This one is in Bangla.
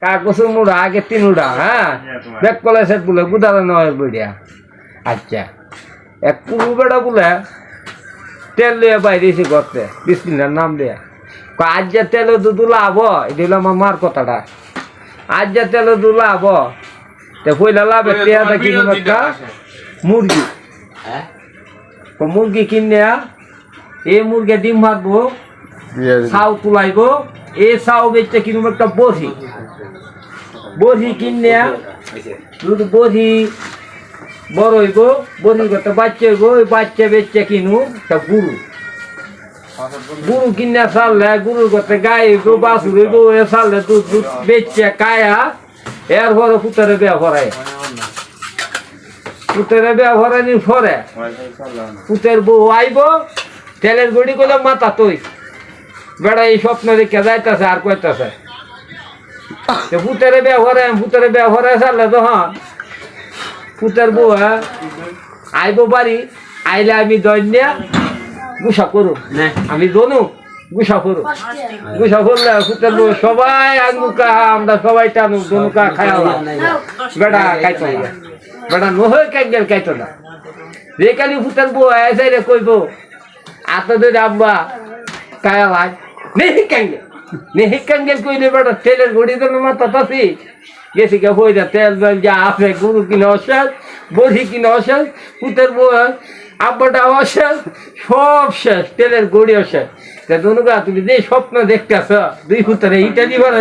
কাগজের মুড়া আগে 3 উড়া হ্যাঁ ব্যাক কলেজের বলে গুদারে নয় বইয়া আচ্ছা এক পুরু বেড়া বলে তেল লিয়ে বাইরে এসে করতে বিসমিল্লার নাম দেয়া আজ যা তেলে দুলা আবো এটা হলো আমার মার কথাটা আজ যা তেলে দুলা আবো তে পয়লা লাভ একটা কি একটা মুরগি মুরগি কিনে এই মুরগি ডিম মারবো ছাউ তুলাইবো এই ছাউ বেচতে কিনবো একটা বড়ি কিনে যদি বড়ি বড় হইব বড়ি করতে বাচ্চা হইব ওই বাচ্চা বেচতে কিনু একটা গুরু কিনে চাললে গুরুর করতে গায়ে হইব বাছুর হইব এ চাললে দুধ বেচছে কায়া এরপরে পুতরে বিয়া ভরায় পুতরে বিয়া ভরানির পরে পুতের বউ আইব তেলের গড়ি করলে মাথা তুই বেড়া এই স্বপ্ন দেখে যাইতেছে আর কইতেছে পুতের বিয়া ভরায় চাললে তো হ্যাঁ পুতের বউ আইব বাড়ি আইলে আমি দৈন্যা গুসা করু আমি দনু গুসা করু গুসা করলে পুতের বউ সবাই আনুকা আমরা সবাই টানু দনুকা খায়া বেড়া খাইতো না বেড়া নহই কাইগেল খাইতো না যে কালি পুতের বউ আইসাই রে কইব আতদের আব্বা কায়া লাগ নেহি কাঙ্গেল কইলে বেড়া তেলের ঘড়ি তো মাথা তাছি গেছি কে হইরা তেল যা আছে গরু কিনে অসেল বড়ি কিনে অসেল পুতের বউ আব্বাটা অসেল সব শেষ তেলের গড়ি অসেল তা দনুকা তুমি যে স্বপ্ন দেখতেছ দুই পুতরে ইটা দিবার